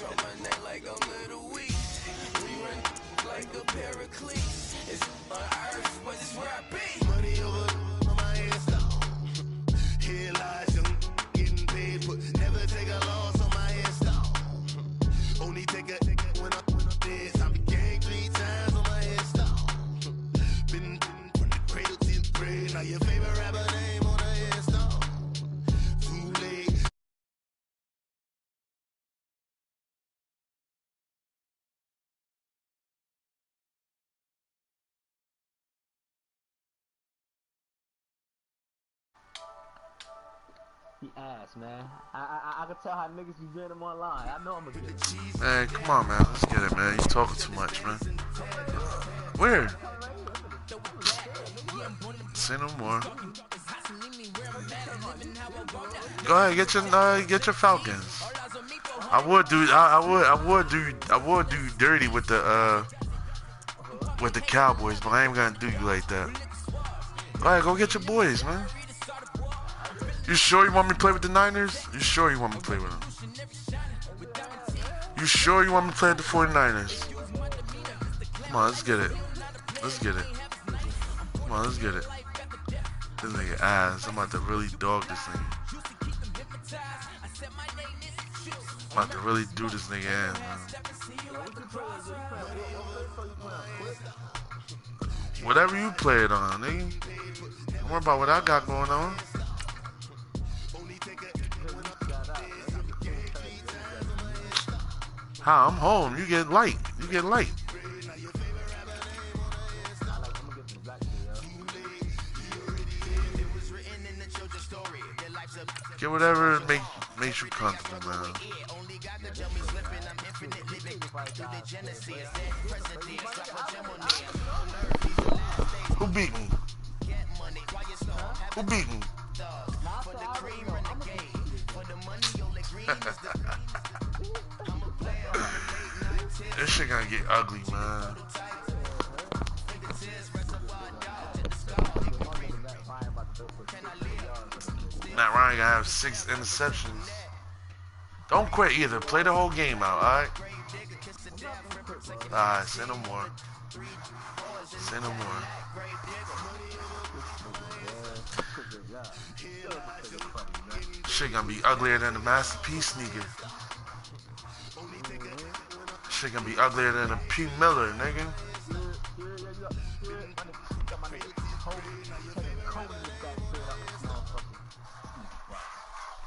on my neck like a little weak. We run like a paraclete. It's on earth, but it's where I be. Money over on my headstone. Here lies young, getting paid, but never take a loss on my headstone. Only take a when I'm dead. I be gang 3 times on my headstone. Been from the cradle to the grave. Now your favorite rapper name on a headstone. Too late. He ass, man. I can tell how niggas be doing him online. I know I'm gonna get it. Man, come on, man. Let's get it, man. You talking too much, man. Where? Say no more. Go ahead, get your Falcons. I would do dirty with the Cowboys, but I ain't gonna do you like that. Go ahead, go get your boys, man. You sure you want me to play with the Niners? You sure you want me to play with them? You sure you want me to play with the 49ers? Come on, let's get it. Let's get it. Come on, let's get it. This nigga ass. I'm about to really dog this nigga. I'm about to really do this nigga ass, man. Whatever you play it on, nigga. Don't worry about what I got going on. How? I'm home. You get light. You get light. Get whatever makes you comfortable, man. Who beat me? Who beat me? This shit gonna get ugly, man. Matt Ryan gonna have 6 interceptions. Don't quit either. Play the whole game out, alright? Alright, say no more. Say no more. Shit gonna be uglier than the Masterpiece sneaker. Shit gonna be uglier than a P. Miller, nigga.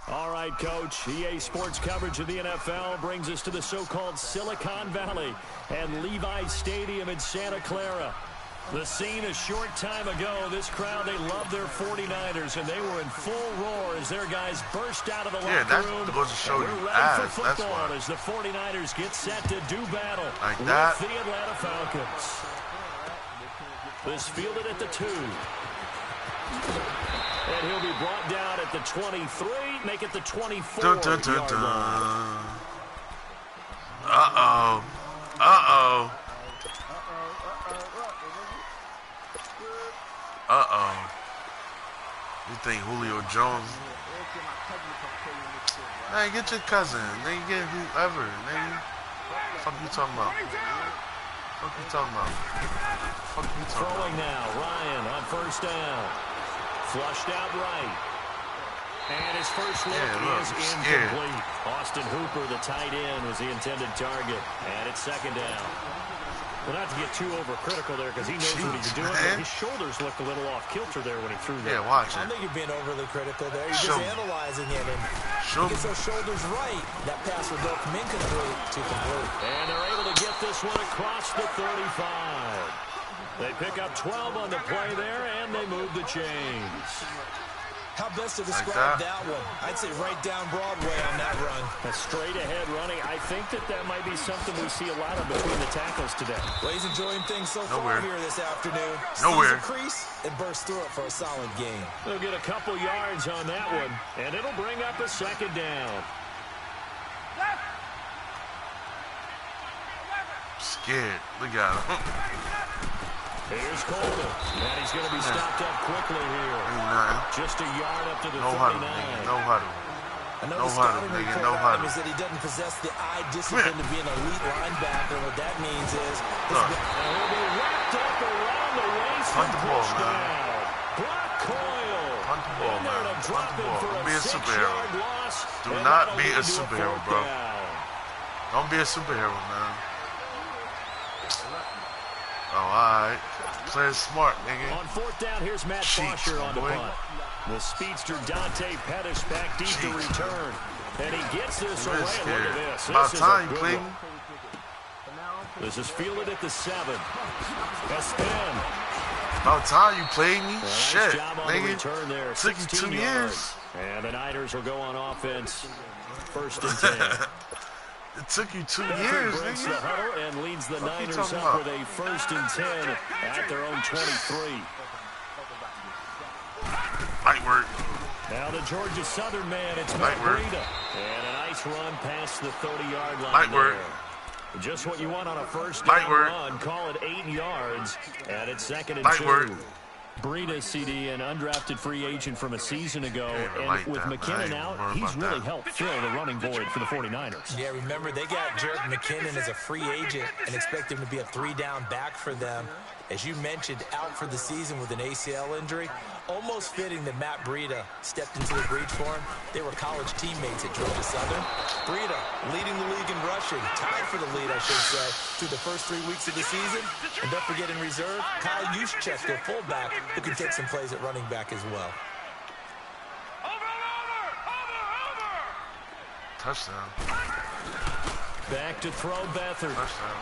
All right, Coach. EA Sports coverage of the NFL brings us to the so-called Silicon Valley and Levi's Stadium in Santa Clara. The scene a short time ago, this crowd, they love their 49ers, and they were in full roar as their guys burst out of the locker room. Goes to show you ready ass. for football as the 49ers get set to do battle like with that. the Atlanta Falcons. This fielded at the 2. And he'll be brought down at the 23, make it the 24-yard line. Uh-oh. Uh-oh. Uh-oh. You think Julio Jones? Hey, get your cousin. Nigga, get whoever. Nigga. Fuck you talking about? Fuck you talking about? Fuck you talking about? Throwing now, Ryan on first down. Flushed out right. And his first look is incomplete. Austin Hooper, the tight end, was the intended target. And it's second down. Well, not to get too overcritical there because he knows what he's doing, but his shoulders looked a little off kilter there when he threw that. Yeah, watch it. I think you're being overly critical there. You're just analyzing it. And he gets those shoulders right. That pass will go from incomplete to complete. And they're able to get this one across the 35. They pick up 12 on the play there, and they move the chains. How best to describe that one? I'd say right down Broadway on that run. A straight ahead running. I think that might be something we see a lot of between the tackles today. Well, he's enjoying things so far here this afternoon. Nowhere. Sees a crease and bursts through it for a solid game. They'll get a couple yards on that one, and it'll bring up a second down. Scared. Look at him. Here's Coleman, and he's going to be stopped up quickly here. Just a yard up to the 39. No huddle. Another scouting report on him is that he doesn't possess the eye discipline to be an elite linebacker. What that means is he'll be wrapped up around the waist and pushed down. Block coil. Punt the ball, man. Punt the ball. Don't be a superhero. Loss, Do not be a superhero, bro. Don't be a superhero, man. Oh, alright. Play it smart, nigga. On fourth down, here's Matt Foster on the punt. The speedster Dante Pettis back deep to return. And he gets this away. Look at this. About time, please. This is fielded at the 7. Espen. About time you played me. Nice Shit, job on the return there. Took you 2 years. And the Niners will go on offense. 1st and 10. It took you 2 Bedford years, breaks nigga. the huddle and leads the Niners up about? with a 1st and 10 at their own 23. Light work. Now the Georgia Southern man, it's Matt Breida. And a nice run past the 30-yard line. Light work. Just what you want on a first down run. Call it 8 yards. And it's 2nd and 2. Work. Breida, CD, an undrafted free agent from a season ago. And like with that, McKinnon out, he's really helped fill the running void for the 49ers. Yeah, remember, they got Jerick McKinnon as a free agent and expect him to be a 3-down back for them. As you mentioned, out for the season with an ACL injury. Almost fitting that Matt Breida stepped into the breach for him. They were college teammates at Georgia Southern. Breida leading the league in rushing, tied for the lead, I should say, through the first 3 weeks of the season. And don't forget in reserve, Kyle Juszczyk, their fullback, who can take some plays at running back as well. Touchdown. Back to throw Beathard. Touchdown.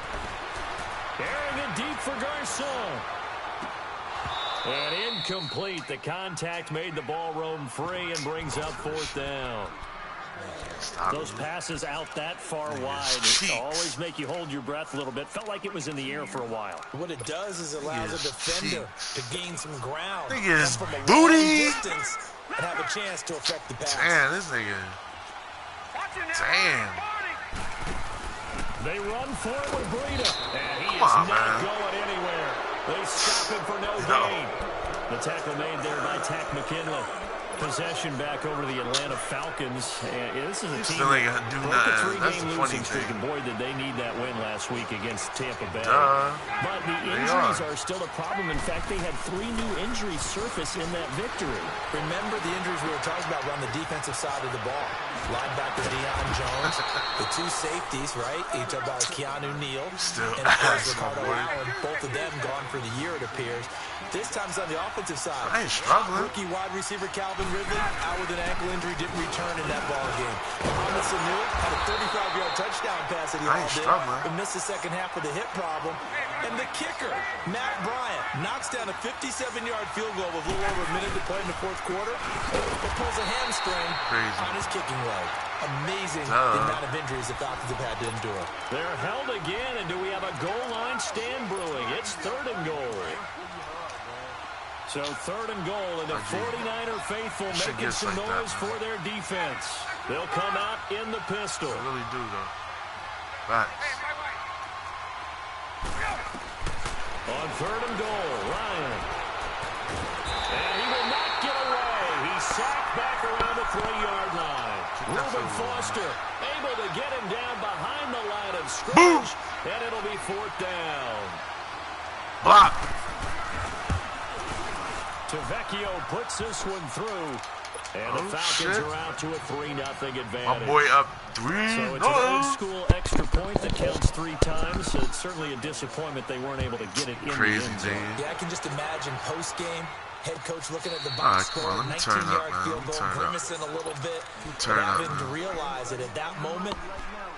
Carrying it deep for Garcon. And incomplete. The contact made the ball roam free and brings up 4th down. Those passes out that far wide always make you hold your breath a little bit. Felt like it was in the air for a while. What it does is it allows a defender to gain some ground. Nigga is from a booty. Distance and have a chance to affect the pass. Damn, this nigga. Damn. They run forward with Breida. And he is not going anywhere. They stop him for no gain. The tackle made there by Tack McKinley. Possession back over to the Atlanta Falcons. And this is a team that broke a 3-game losing streak, and boy, did they need that win last week against Tampa Bay. But the injuries are still a problem. In fact, they had 3 new injuries surface in that victory. Remember the injuries we were talking about were on the defensive side of the ball. Linebacker Deion Jones, the 2 safeties, right? You talk about Keanu Neal and of course Ricardo Allen. Both of them gone for the year, it appears. This time it's on the offensive side. I ain't struggling. Rookie wide receiver Calvin Ridley out with an ankle injury, didn't return in that ball game. Mohamed Sanu had a 35-yard touchdown pass that he hauled in, but missed the second half with a hip problem. And the kicker, Matt Bryant, knocks down a 57-yard field goal with a little over a minute to play in the 4th quarter, but pulls a hamstring on his kicking leg. Amazing the amount of injuries the Falcons have had to endure. They're held again, and do we have a goal line stand brewing? It's 3rd and goal. So 3rd and goal, and the 49er faithful making some noise for their defense. They'll come out in the pistol. They really do, though. Facts. On 3rd and goal, Ryan. And he will not get away. He's sacked back around the 3-yard line. Reuben Foster able to get him down behind the line of scrimmage, and it'll be 4th down. Block. Tavecchio puts this one through. And the Falcons are out to a 3-0 advantage. My boy up 3. So it's an old-school extra point that counts 3 times. So it's certainly a disappointment they weren't able to get it in the end zone. Yeah, I can just imagine post-game, head coach looking at the box score, 19-yard field goal, grimacing a little bit, but having to realize that at that moment,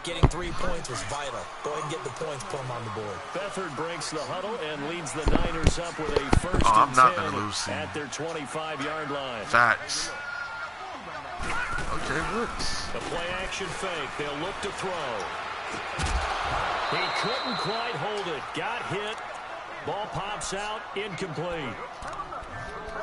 getting 3 points was vital. Go ahead and get the points, put them on the board. Bedford breaks the huddle and leads the Niners up with a 1st and 10 at their 25-yard line. Facts. Okay, looks. The play action fake. They'll look to throw. He couldn't quite hold it. Got hit. Ball pops out. Incomplete.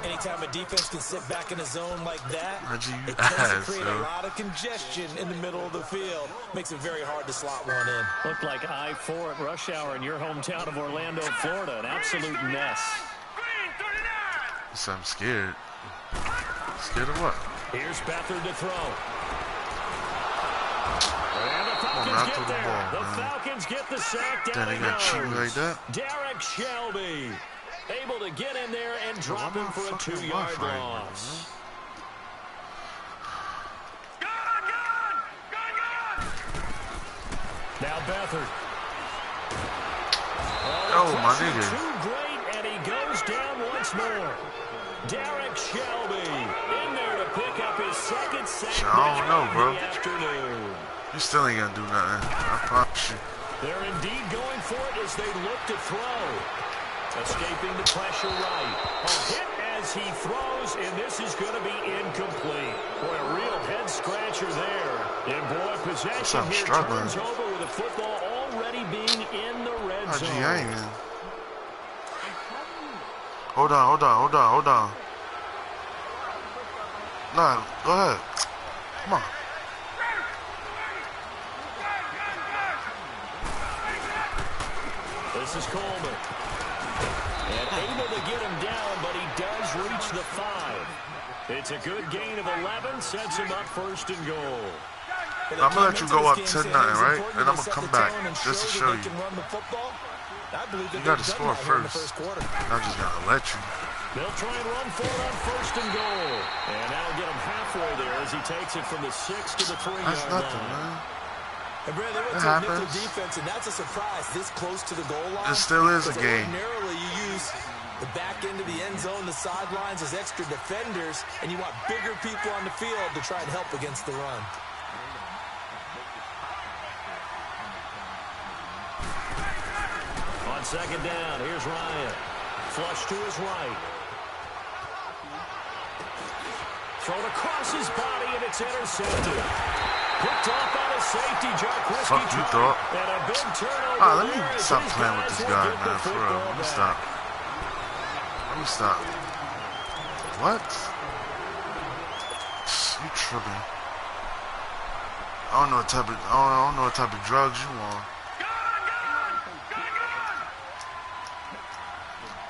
Anytime a defense can sit back in a zone like that, it tends to create a lot of congestion in the middle of the field. Makes it very hard to slot one in. Looked like I-4 at rush hour in your hometown of Orlando, Florida. An absolute mess. I'm scared. Scared of what? Here's Beathard to throw. And the Falcons not get through the there. ball, The man. Falcons get the sack down. Then they got cheated like that. Derek Shelby able to get in there and drop him for a 2-yard loss. Now Beathard. Oh, my nigga. Too great, and he goes down once more. Derek Shelby in there to pick up his second sack. I don't know, bro. The afternoon. You still ain't gonna do nothing. I promise you. They're indeed going for it as they look to throw. Escaping the pressure right. A hit as he throws, and this is going to be incomplete. Boy, a real head scratcher there. And boy, possession here turns over with the football already being in the red zone. Hold on. Nah, go ahead. Come on. This is Coleman. And able to get him down, but he does reach the 5. It's a good gain of 11, sets him up 1st and goal. I'm going to let you go up 10-9, right? And I'm going to come back just to show you. You got to score first. I'm just going to let you. They'll try and run for it on 1st and goal. And that'll get him halfway there as he takes it from the 6 to the 3-yard line. That's nothing, man. And Brad, they went to a nickel defense, and that's a surprise this close to the goal line. It still is a game. Ordinarily, you use the back end of the end zone, the sidelines as extra defenders, and you want bigger people on the field to try and help against the run. On 2nd down, here's Ryan. Flush to his right. Thrown across his body, and it's intercepted. Picked off by the safety, Jack. Fuck you thought. And a big turnover. Let me stop playing with this guy, man, for real. Let me stop. What? You tripping. I don't know what type of drugs you on.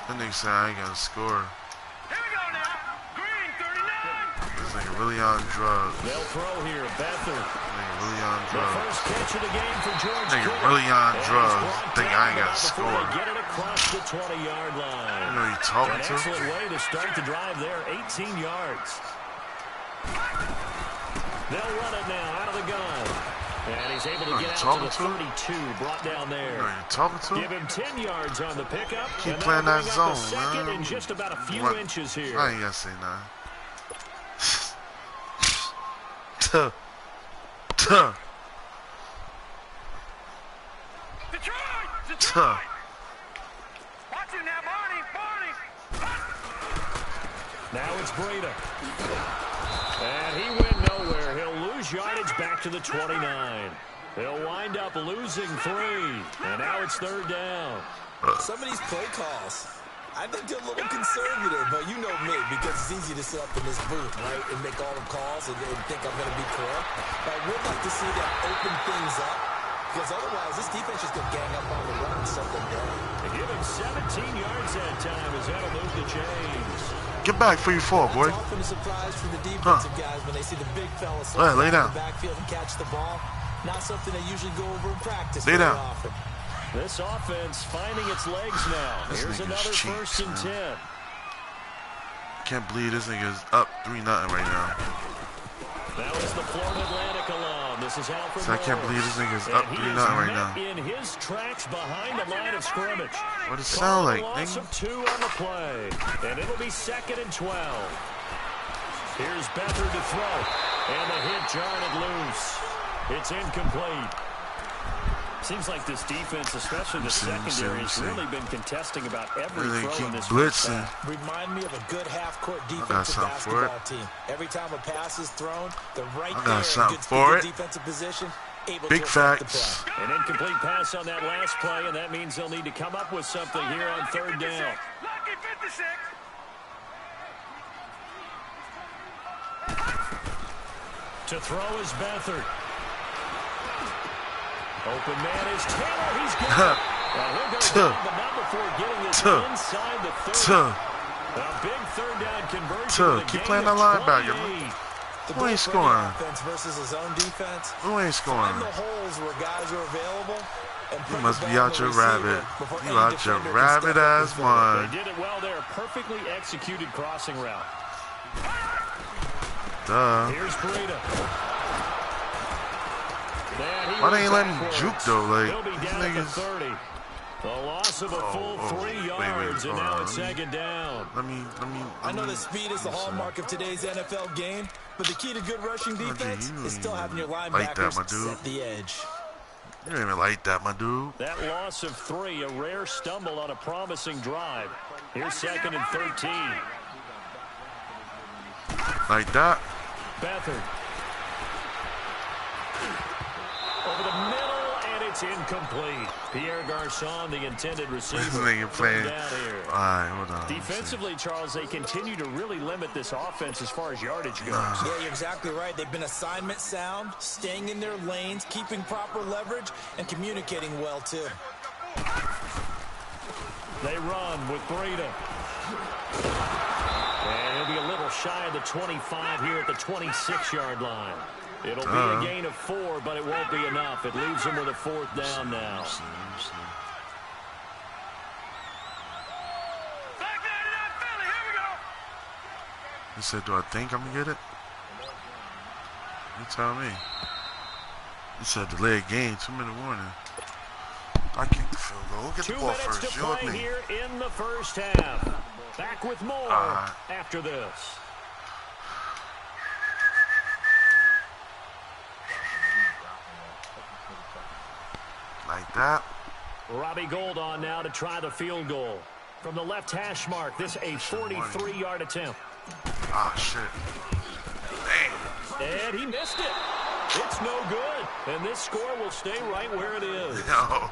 That nigga said I ain't gonna score. This nigga really on drugs. They'll throw here, Beathard. Nigga really on drugs. The first catch of the game for George. Nigga really on drugs. Think I ain't gotta score. Get it across the 20-yard line. You know you talking An to? excellent way to start the drive there. 18 yards. They'll run it now out of the gun. And he's able to get out to the 32, brought down there. You know you talking to? Give him 10 yards on the pickup. Keep playing that zone, second man. in just about a few inches here. I ain't gonna say nothing. Now it's Breida. And he went nowhere. He'll lose yardage back to the 29. He'll wind up losing 3. And now it's 3rd down. Some of these play calls, I think they're a little conservative, but you know me, because it's easy to sit up in this booth, right, and make all the calls and think I'm going to be correct. But I would like to see them open things up, because otherwise this defense is going to gang up on the run and shut them down. They give him 17 yards that time as that'll move the chains. Get back for you fall, boy. It's often a surprise for the defensive guys when they see the big fella slide lay down. in the backfield and catch the ball. Not something they usually go over in practice Lay very down. often. This offense finding its legs now. This Here's nigga's another cheeks, 1st and 10. Can't believe this nigga's up 3-0 right now. That was the Florida Atlantic alum. This is Alfred So I can't believe this nigga's up 3-0 right now. in his tracks behind the line of scrimmage. What does it sound like, Loss nigga? of 2 on the play. And it'll be 2nd and 12. Here's Beathard to throw. And the hit jarred loose. It's incomplete. Seems like this defense, especially the secondary, has really been contesting about every They throw keep in this blitzing. Remind me of a good half-court got defensive something for it. basketball team. Every time a pass is thrown, they're right I got there in something good, for good it. defensive position, able Big to affect the facts. play. An incomplete pass on that last play, and that means they'll need to come up with something here on 3rd down. Lucky 56. To throw is Beathard. Open man is Taylor. He's got it. Well, he'll go down, but not before getting this inside the 30. A big 3rd down conversion. Keep playing that linebacker, man. Who ain't scoring? Offense versus his own defense. Who ain't scoring? Find the holes where guys are available. You must be out your rabbit. You out your rabbit ass mind. They did it well there. Perfectly executed crossing route. Duh. Here's Breida. Why they ain't letting him juke though? Like, He'll be these down at the niggas. 30. The loss of a full 3 yards, and now it's second down. I know that speed is the hallmark of today's NFL game, but the key to good rushing defense is still having your linebackers set the edge. You don't even like that, my dude. That loss of 3, a rare stumble on a promising drive. Here's 2nd and 13. Like that. Beathard. Over the middle, and it's incomplete. Pierre Garçon, the intended receiver. This nigga playing. Down here. All right, hold on. Defensively, Charles, they continue to really limit this offense as far as yardage goes. Yeah, you're exactly right. They've been assignment sound, staying in their lanes, keeping proper leverage, and communicating well, too. They run with Breida. And he'll be a little shy of the 25 here at the 26-yard line. It'll be a gain of 4, but it won't be enough. It leaves him with a 4th down now. He said, do I think I'm going to get it? You tell me. He said, delayed game, 2-minute warning. I kick the field goal. We'll get the ball first. 2 minutes to play here in the first half. Back with more after this. Like that. Robbie Gould on now to try the field goal. From the left hash mark, this a 43-yard attempt. Ah, shit. Damn. And he missed it. It's no good. And this score will stay right where it is. No.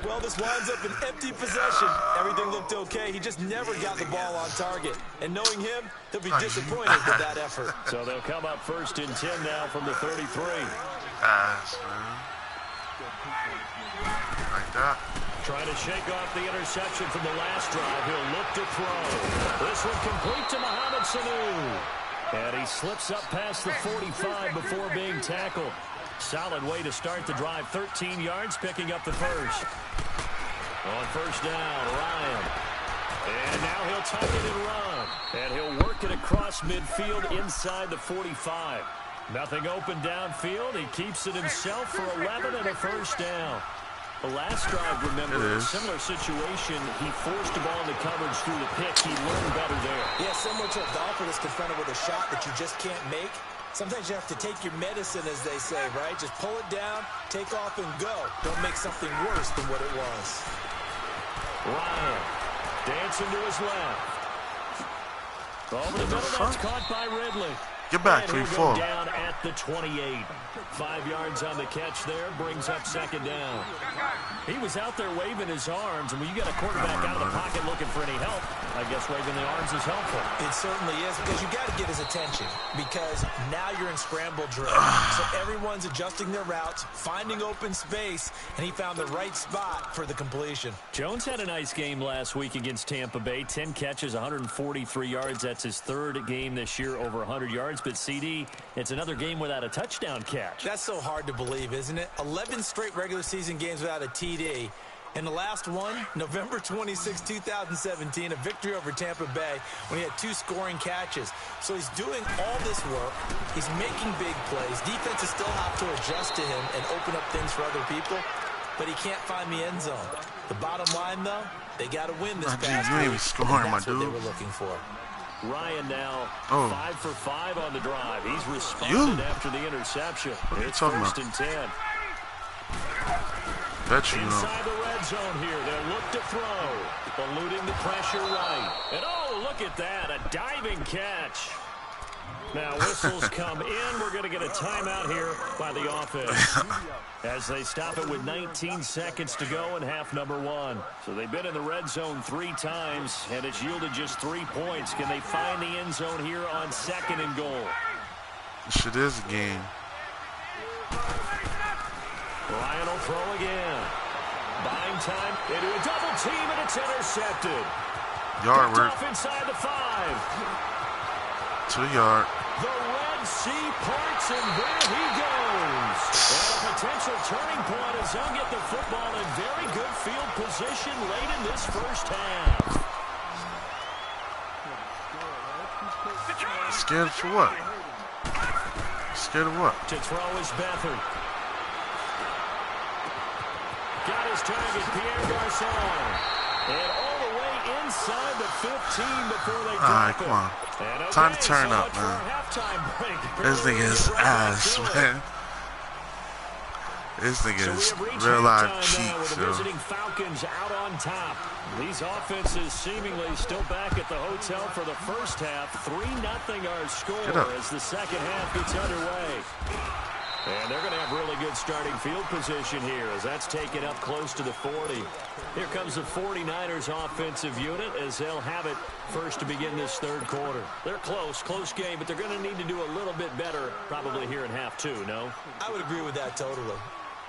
Well, this winds up an empty possession. Everything looked okay. He just never got the ball on target. And knowing him, he'll be disappointed with that effort. So they'll come up 1st and 10 now from the 33. Ass, man. Like that. Trying to shake off the interception from the last drive. He'll look to throw. This one complete to Mohamed Sanu. And he slips up past the 45 before being tackled. Solid way to start the drive. 13 yards, picking up the first. On 1st down, Ryan. And now he'll tuck it and run. And he'll work it across midfield inside the 45. Nothing open downfield. He keeps it himself for 11 and a 1st down. The last drive, remember, a similar situation. He forced the ball into coverage through the pick. He learned better there. Yeah, similar to a golfer that's confronted with a shot that you just can't make. Sometimes you have to take your medicine, as they say, right? Just pull it down, take off, and go. Don't make something worse than what it was. Ryan dancing to his left. Over the middle, that's caught by Ridley. Get back, and 3-4. Down at the 28. 5 yards on the catch there, brings up 2nd down. He was out there waving his arms, and when you got a quarterback out of the pocket looking for any help, I guess waving the arms is helpful. It certainly is, because you got to get his attention, because now you're in scramble drill. So everyone's adjusting their routes, finding open space, and he found the right spot for the completion. Jones had a nice game last week against Tampa Bay. 10 catches, 143 yards. That's his 3rd game this year over 100 yards. But, CD, it's another game without a touchdown catch. That's so hard to believe, isn't it? 11 straight regular season games without a TD. And the last one, November 26, 2017, a victory over Tampa Bay when he had 2 scoring catches. So he's doing all this work. He's making big plays. Defenses still have to adjust to him and open up things for other people, but he can't find the end zone. The bottom line, though, they got to win this past week. You ain't even scoring, my That's what dude. they were looking for. Ryan now 5 for 5 on the drive. He's responded after the interception. It's 1st and 10. Bet you know. Inside the red zone here. They'll look to throw. Eluding the pressure right. And oh, look at that. A diving catch. Now whistles come in. We're going to get a timeout here by the offense. As they stop it with 19 seconds to go in half number 1. So they've been in the red zone 3 times, and it's yielded just 3 points. Can they find the end zone here on 2nd and goal? This shit is a game. Ryan will throw again. Buying time into a double team, and it's intercepted. Yard work. Off inside the 5. 2 yard. The red Red Sea parts, and there he goes. And a potential turning point as they'll get the football in very good field position late in this first half. Scared for what? Scared of what? To throw is Beathard. Got his target, Pierre Garçon. And all the way inside the 15 before they drop it. Come on. Okay, time to turn up, man. This thing is ass, man. This thing is real live cheap, the visiting Falcons out on top. These offenses seemingly still back at the hotel for the first half. 3-0 our score as the second half gets underway. And they're going to have really good starting field position here as that's taken up close to the 40. Here comes the 49ers offensive unit as they'll have it first to begin this third quarter. They're close game, but they're going to need to do a little bit better probably here in half two, no? I would agree with that totally.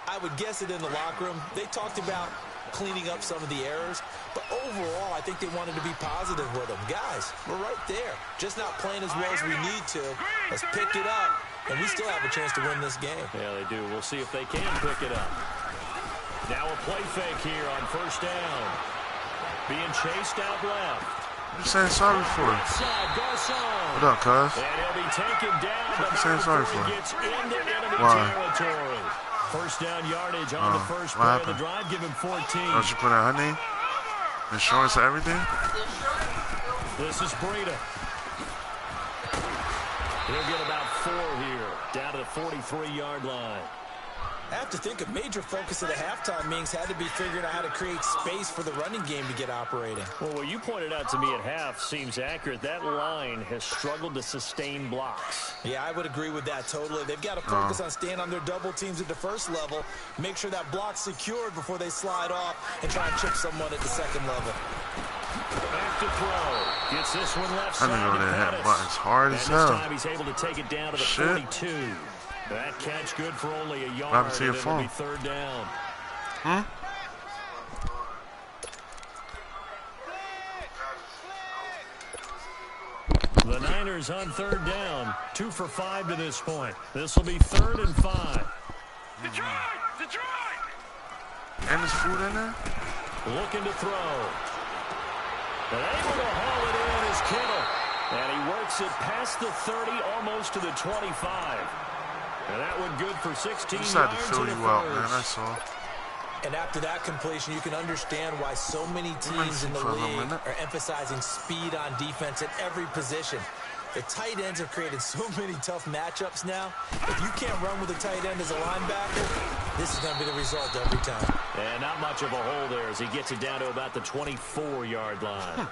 I would guess it in the locker room. They talked about cleaning up some of the errors, but overall, I think they wanted to be positive with them. Guys, we're right there. Just not playing as well as we need to. Let's pick it up, and we still have a chance to win this game. Yeah, they do. We'll see if they can pick it up. Now a play fake here on first down. Being chased out left. What you saying sorry for? What up, cuz? And he'll be taken down. What you saying sorry for? Gets into enemy territory. First down yardage on the first play of the drive. Give him 14. Oh, she put out her name? Insurance and everything? This is Breida. He'll get about 4 here. Down to the 43-yard line. I have to think a major focus of the halftime meetings had to be figuring out how to create space for the running game to get operating. Well, what you pointed out to me at half seems accurate. That line has struggled to sustain blocks. Yeah, I would agree with that totally. They've got to focus on staying on their double teams at the first level, make sure that block's secured before they slide off and try and chip someone at the second level. Back to throw. Gets this one left side. I didn't know they had buttons hard as hell. This time he's able to take it down to the 42. That catch good for only a yard, and it'll be third down. The Niners on third down. 2 for 5 to this point. This will be 3rd and 5. Detroit! And there's food in there? Looking to throw. And able to haul it in is Kittle. And he works it past the 30, almost to the 25. And that one good for 16 yards. Decided to fill you out, man. That's all. And after that completion, you can understand why so many teams in the league are emphasizing speed on defense at every position. The tight ends have created so many tough matchups now. If you can't run with a tight end as a linebacker, this is going to be the result every time. And not much of a hole there as he gets it down to about the 24-yard line.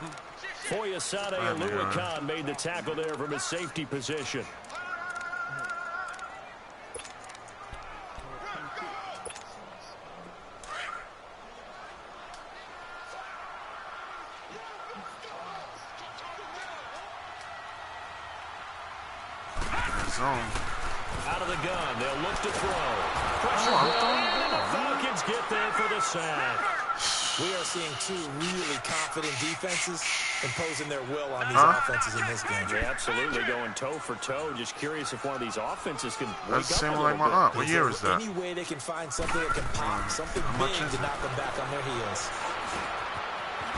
Foyesade Aluakan made the tackle there from his safety position. Out of the gun, they'll look to throw. Pressure and the Falcons get there for the sack. We are seeing 2 really confident defenses imposing their will on these offenses in this game. Yeah, absolutely, going toe for toe. Just curious if one of these offenses can wake That's the up same a like my aunt. What year is that? Any way they can find something that can pop, something big to knock them back on their heels.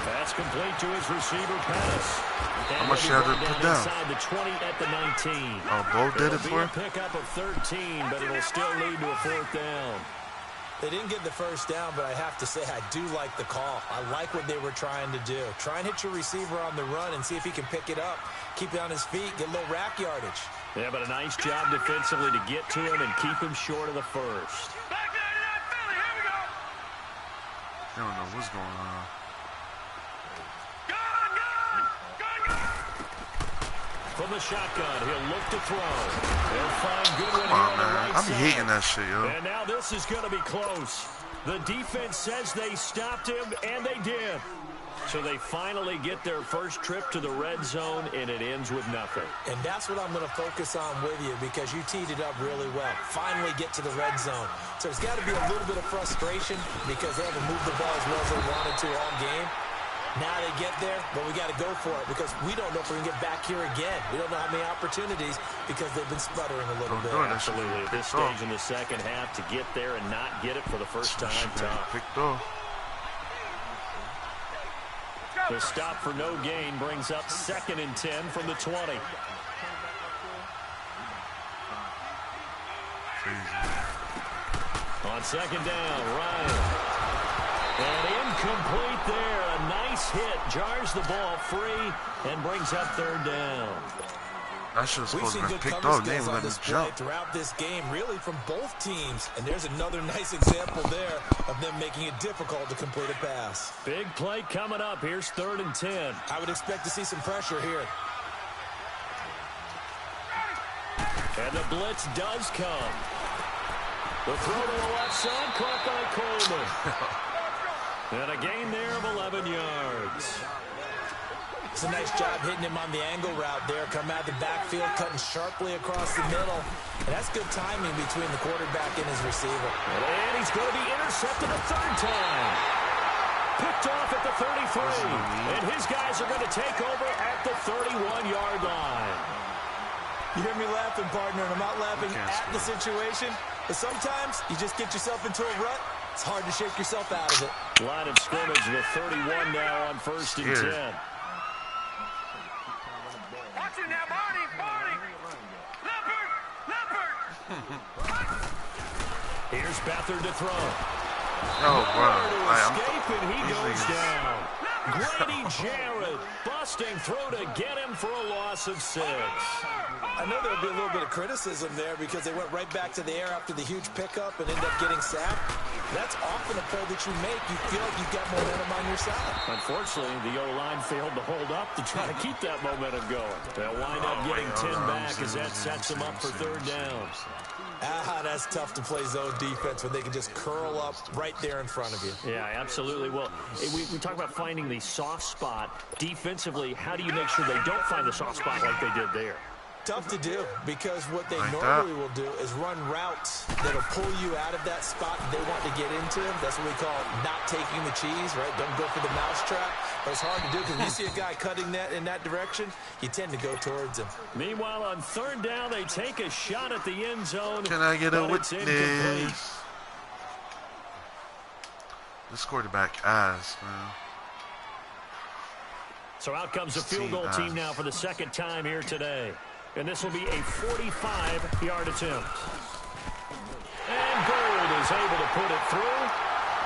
Pass complete to his receiver, Pettis. How much you have to put down? Inside the 20 at the 19. Oh, Bo did it for him? Pickup of 13, but it'll still lead to a 4th down. They didn't get the first down, but I have to say I do like the call. I like what they were trying to do. Try and hit your receiver on the run and see if he can pick it up. Keep it on his feet, get a little rack yardage. Yeah, but a nice job defensively to get to him and keep him short of the first. Back there to that Philly, here we go. I don't know what's going on. From the shotgun, he'll look to throw. He'll find Goodwin Come on, here on the man. right I'm side. hating that shit, yo. And now this is going to be close. The defense says they stopped him, and they did. So they finally get their first trip to the red zone, and it ends with nothing. And that's what I'm going to focus on with you because you teed it up really well. Finally get to the red zone. So there's got to be a little bit of frustration because they haven't moved the ball as well as they wanted to all game. Now they get there, but we got to go for it because we don't know if we can get back here again. We don't know how many opportunities because they've been sputtering a little bit. Absolutely. At this stage in the second half, to get there and not get it for the first time, tough. Picked off. The stop for no gain brings up 2nd and 10 from the 20. On 2nd down, Ryan. And incomplete there. A nice hit. Jars the ball free and brings up 3rd down. That should have supposed to be picked cover off. They skills even on let him display jump. throughout this game, really from both teams. And there's another nice example there of them making it difficult to complete a pass. Big play coming up. Here's 3rd and 10. I would expect to see some pressure here. And the blitz does come. The throw to the left side, caught by Coleman. And a gain there of 11 yards. It's a nice job hitting him on the angle route there. Come out of the backfield, cutting sharply across the middle. And that's good timing between the quarterback and his receiver. And he's going to be intercepted a 3rd time. Picked off at the 33. And his guys are going to take over at the 31-yard line. You hear me laughing, partner, and I'm not laughing at the situation. But sometimes you just get yourself into a rut. It's hard to shake yourself out of it. Line of scrimmage, the 31 now on 1st and 10. Watch it now, Barney! Leopard! Here's Beathard to throw. Oh, bro. Escape, and he goes down. Grady Jarrett busting through to get him for a loss of 6. I know there'll be a little bit of criticism there because they went right back to the air after the huge pickup and ended up getting sacked. That's often a play that you make. You feel like you've got momentum on your side. Unfortunately, the O-line failed to hold up to try to keep that momentum going. They'll wind up getting 10 back as that sets them up for 3rd downs. That's tough to play zone defense when they can just curl up right there in front of you. Yeah, absolutely. Well, we talk about finding the soft spot. Defensively, how do you make sure they don't find the soft spot like they did there? Tough to do because what they normally will do is run routes that'll pull you out of that spot they want to get into. That's what we call not taking the cheese, right? Don't go for the mousetrap. But it's hard to do because when you see a guy cutting that in that direction, you tend to go towards him. Meanwhile, on 3rd down, they take a shot at the end zone. Can I get a witness? This quarterback ass, man. So out comes the field goal team now for the 2nd time here today. And this will be a 45-yard attempt. And Gold is able to put it through.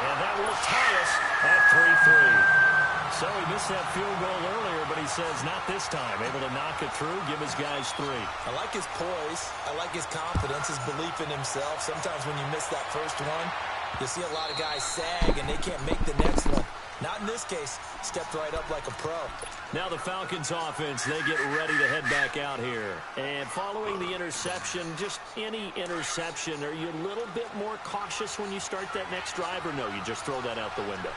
And that will tie us at 3-3. So he missed that field goal earlier, but he says not this time. Able to knock it through, give his guys 3. I like his poise. I like his confidence, his belief in himself. Sometimes when you miss that first one, you see a lot of guys sag and they can't make the next one. Not in this case. Stepped right up like a pro. Now the Falcons offense, they get ready to head back out here. And following the interception, just any interception, are you a little bit more cautious when you start that next drive, or no, you just throw that out the window?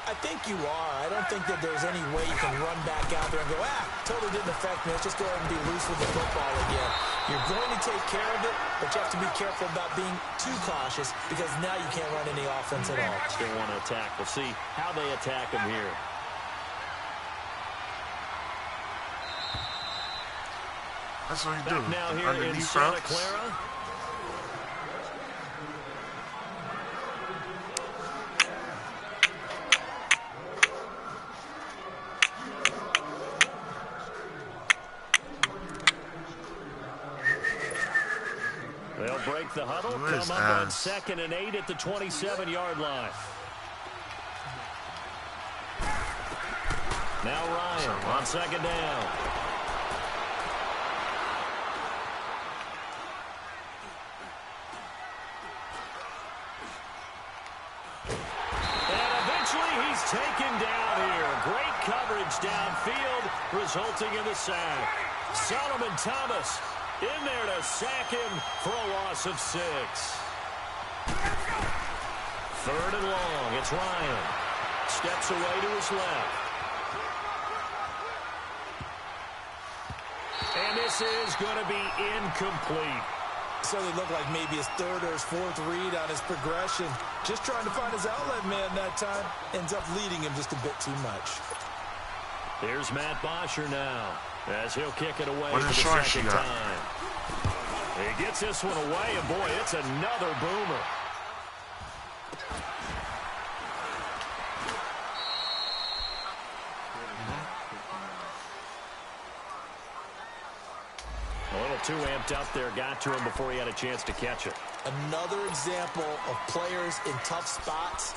I think you are. I don't think that there's any way you can run back out there and go, totally didn't affect me. Let's just go ahead and be loose with the football again. You're going to take care of it, but you have to be careful about being too cautious because now you can't run any offense at all. Still want to attack. We'll see how they attack him here. That's what you do. Now here in Santa Clara. They'll break the huddle, come up on 2nd and 8 at the 27-yard line. Now Ryan on 2nd down. And eventually he's taken down here. Great coverage downfield, resulting in the sack. Solomon Thomas in there to sack him for a loss of 6. 3rd and long. It's Ryan. Steps away to his left. And this is going to be incomplete. Certainly looked like maybe his third or his fourth read on his progression. Just trying to find his outlet man that time. Ends up leading him just a bit too much. Here's Matt Bosher now, as he'll kick it away What for the insurance second you got? time. He gets this one away, and boy, it's another boomer. A little too amped up there, got to him before he had a chance to catch it. Another example of players in tough spots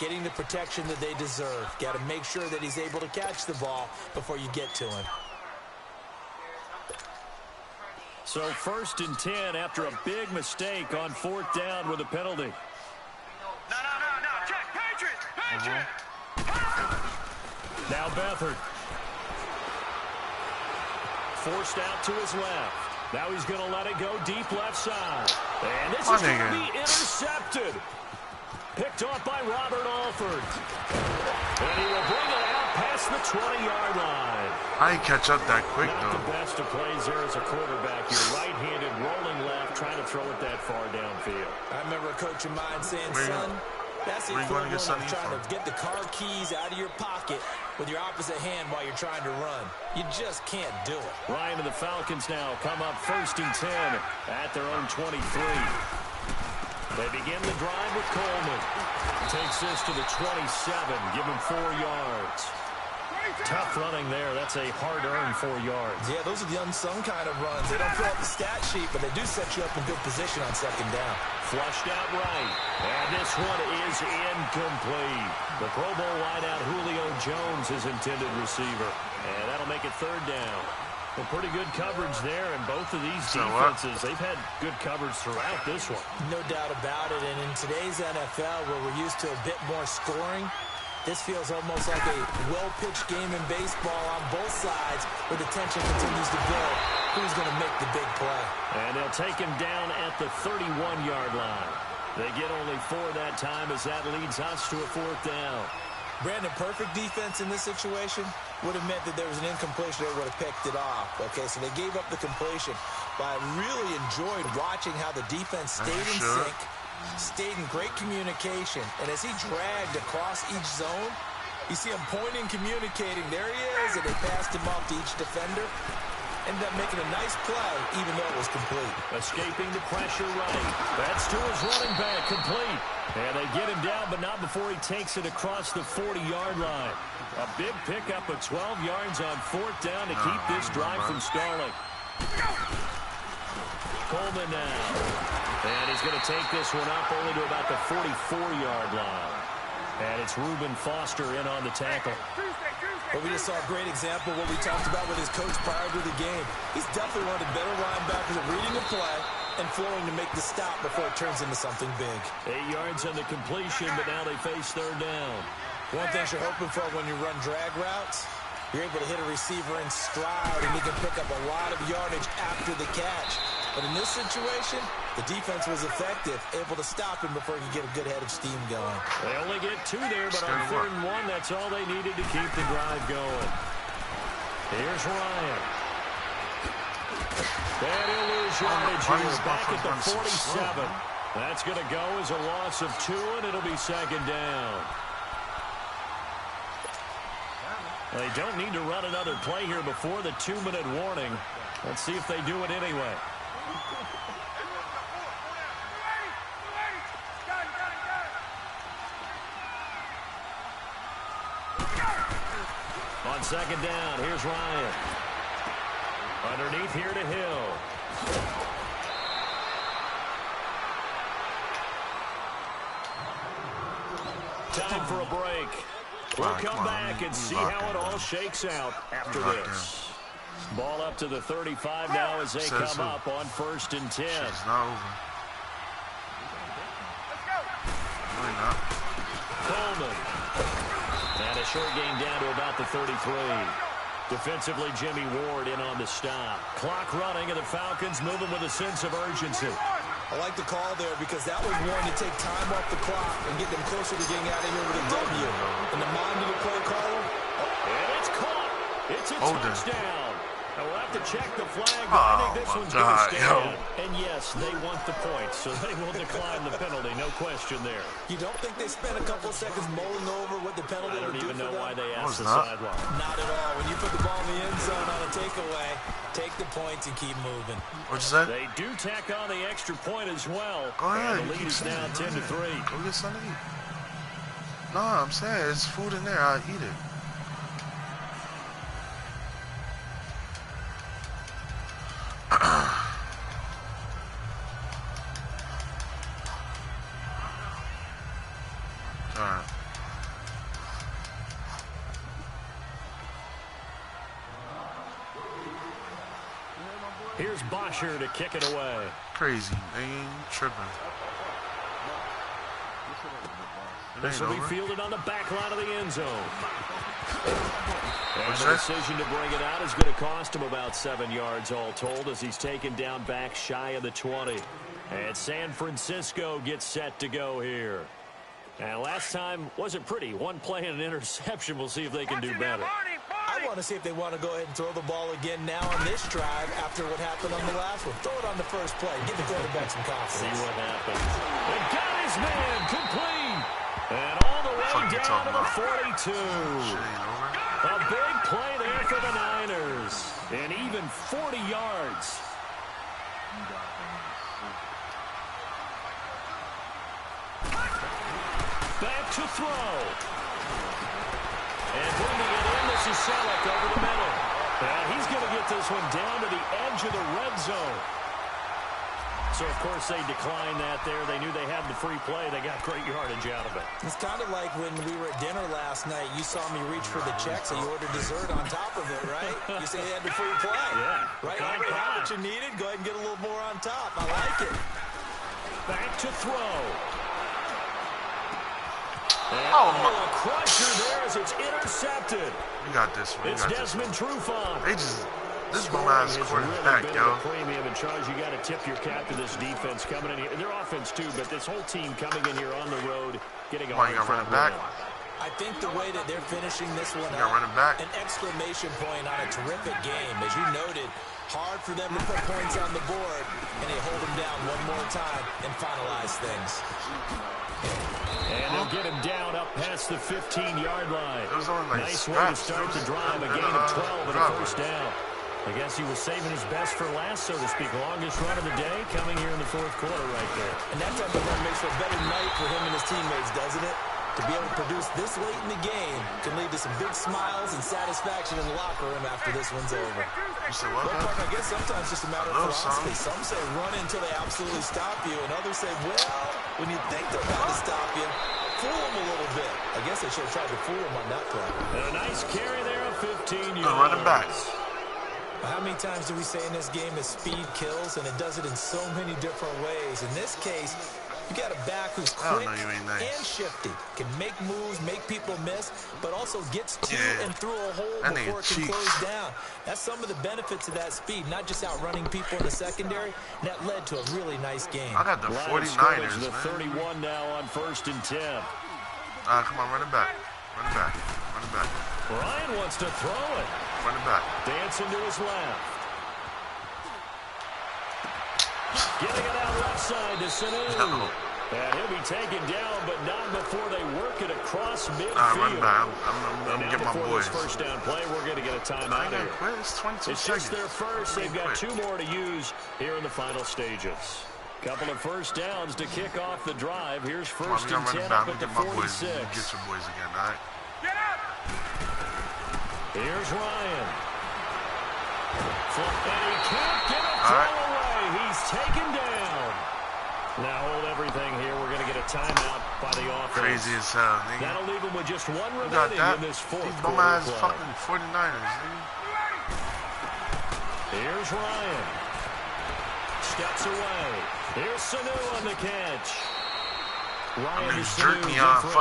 getting the protection that they deserve. Got to make sure that he's able to catch the ball before you get to him. So 1st and 10 after a big mistake on 4th down with a penalty. No, check, Patriots! Now Beathard. Forced out to his left. Now he's going to let it go deep left side. And this is going to be intercepted. Picked off by Robert Alford. And he will bring it out past the 20-yard line. I didn't catch up that quick, Not though. the best of plays there as a quarterback. You're right-handed, rolling left, trying to throw it that far downfield. I remember a coach of mine saying, son, that's the equivalent of trying to get the car keys out of your pocket with your opposite hand while you're trying to run. You just can't do it. Ryan and the Falcons now come up 1st and 10 at their own 23. They begin the drive with Coleman. Takes this to the 27. Give him 4 yards. Tough running there. That's a hard-earned 4 yards. Yeah, those are the unsung kind of runs. They don't fill up the stat sheet, but they do set you up in good position on 2nd down. Flushed out right. And this one is incomplete. The Pro Bowl wideout Julio Jones is intended receiver. And that'll make it 3rd down. Well, pretty good coverage there, and both of these defenses, they've had good coverage throughout this one. No doubt about it, and in today's NFL, where we're used to a bit more scoring, this feels almost like a well-pitched game in baseball on both sides, where the tension continues to build. Who's going to make the big play? And they'll take him down at the 31-yard line. They get only 4 that time, as that leads us to a 4th down. Brandon, perfect defense in this situation would have meant that there was an incompletion. They would have picked it off. Okay, so they gave up the completion. But I really enjoyed watching how the defense stayed in sync, stayed in great communication. And as he dragged across each zone, you see him pointing, communicating. There he is, and they passed him off to each defender. Ended up making a nice play, even though it was complete. Escaping the pressure right. That's to his running back, complete. And they get him down, but not before he takes it across the 40-yard line. A big pickup of 12 yards on 4th down to keep this drive from stalling. Coleman now. And he's going to take this one up only to about the 44-yard line. And it's Reuben Foster in on the tackle. But we just saw a great example of what we talked about with his coach prior to the game. He's definitely one of the better linebackers at reading the play and flowing to make the stop before it turns into something big. 8 yards on the completion, but now they face 3rd down. One thing you're hoping for when you run drag routes, you're able to hit a receiver in stride, and he can pick up a lot of yardage after the catch. But in this situation, the defense was effective, able to stop him before he could get a good head of steam going. They only get 2 there, but on 3rd and 1, that's all they needed to keep the drive going. Here's Ryan. And he'll lose yardage here, back at the 47. That's going to go as a loss of 2, and it'll be 2nd down. They don't need to run another play here before the 2-minute warning. Let's see if they do it anyway. On 2nd down, here's Ryan. Underneath here to Hill. Time for a break. We'll come back and see how it all shakes out after this. Ball up to the 35 now as they come up on 1st and 10. It's not over. Really not. Coleman. And a short game down to about the 33. Defensively, Jimmy Ward in on the stop. Clock running, and the Falcons moving with a sense of urgency. I like the call there because that was one to take time off the clock and get them closer to getting out of here with a W. In the mind of the play caller. And it's caught. It's a touchdown. And we'll have to check the flag, but I think this one's going to stand. And yes, they want the points, so they will decline the penalty, no question there. You don't think they spent a couple seconds mulling over what the penalty would do for them? I don't even know why they asked the sideline. Not at all. When you put the ball in the end zone on a takeaway, take the points and keep moving. What'd you say? They do tack on the extra point as well. Go ahead. And the lead is now 10-3. Go get something to eat. No, I'm saying, there's food in there. I'll eat it. Alright. Here's Bosher to kick it away. Crazy, man. Tripping. This will be fielded on the back line of the end zone. And the decision to bring it out is going to cost him about 7 yards all told as he's taken down back shy of the 20. And San Francisco gets set to go here. And last time wasn't pretty. One play and an interception. We'll see if they can do better. I want to see if they want to go ahead and throw the ball again now on this drive after what happened on the last one. Throw it on the first play. Give the quarterback some confidence. See what happens. They got his man complete. And all the way down to the 42. A big play there for the Niners. And even 40 yards. Back to throw. And bringing it in, this is Selleck over the middle. And he's going to get this one down to the edge of the red zone. So, of course, they declined that there. They knew they had the free play. They got great yardage out of it. It's kind of like when we were at dinner last night. You saw me reach for the check, so you ordered dessert on top of it, right? You say you had the free play. Yeah. Right? You already had what you needed. Go ahead and get a little more on top. I like it. Back to throw. And a crusher there as it's intercepted. We got this one. It's Desmond Trufant. They just, this bum-ass quarterback, really yo. Premium and Charles, you got to tip your cap to this defense coming in here. Their offense, too, but this whole team coming in here on the road, getting a hard you got running back? I think the way that they're finishing this one up, running back. An exclamation point on a terrific game. As you noted, hard for them to put points on the board, and they hold them down one more time and finalize things. And they'll get him down up past the 15-yard line. It was only like nice way to start the drive, a gain of 12 and a first down. I guess he was saving his best for last, so to speak. Longest run of the day coming here in the fourth quarter right there. And that type of run makes for a better night for him and his teammates, doesn't it? To be able to produce this late in the game can lead to some big smiles and satisfaction in the locker room after this one's over. You said what? Well, I guess sometimes it's just a matter of philosophy. Some say run until they absolutely stop you, and others say, well, when you think they're about to stop you, fool them a little bit. I guess they should have tried to fool them on that play. And a nice carry there of 15 yards. Running back. How many times do we say in this game that speed kills, and it does it in so many different ways? In this case, you got a back who's quick and shifty, can make moves, make people miss, but also gets to and through a hole before it can close down. That's some of the benefits of that speed, not just outrunning people in the secondary. That led to a really nice game. I got the 49ers, the 31 now on 1st and 10. Come on, run it back. Run it back. Run it back. Ryan wants to throw it. Run it back. Dancing to his left. Getting it out left side to Sanu. And he'll be taken down, but not before they work it across midfield. Run back. I'm getting my boys. This first down play, we're going to get a timeout here. It's 22 it's seconds. Just their first. They've got 2 more to use here in the final stages. Couple of first downs to kick off the drive. Here's 1st and 10 up at the 46. Get your boys again, all right? Get up! Here's Ryan. And he can't get a throw away. He's taken down. Now hold everything here. We're going to get a timeout by the offense. Crazy as hell, nigga. That'll leave him with just 1 remaining in this fourth quarter. These bum-ass fucking 49ers, nigga. Here's Ryan. Steps away. Here's Sanu on the catch. Ryan is for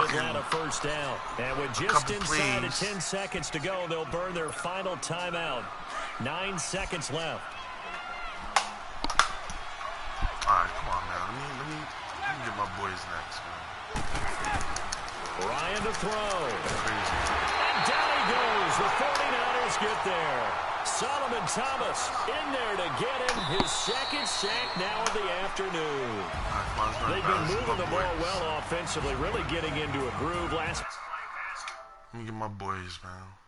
Atlanta first down. And with just inside of 10 seconds to go, they'll burn their final timeout. 9 seconds left. All right, come on, man. Let me get my boys next, man. Ryan to throw. And down he goes. The 49ers get there. Solomon Thomas in there to get him his second sack now of the afternoon. They've been moving the ball well offensively, really getting into a groove last. Let me get my boys, man.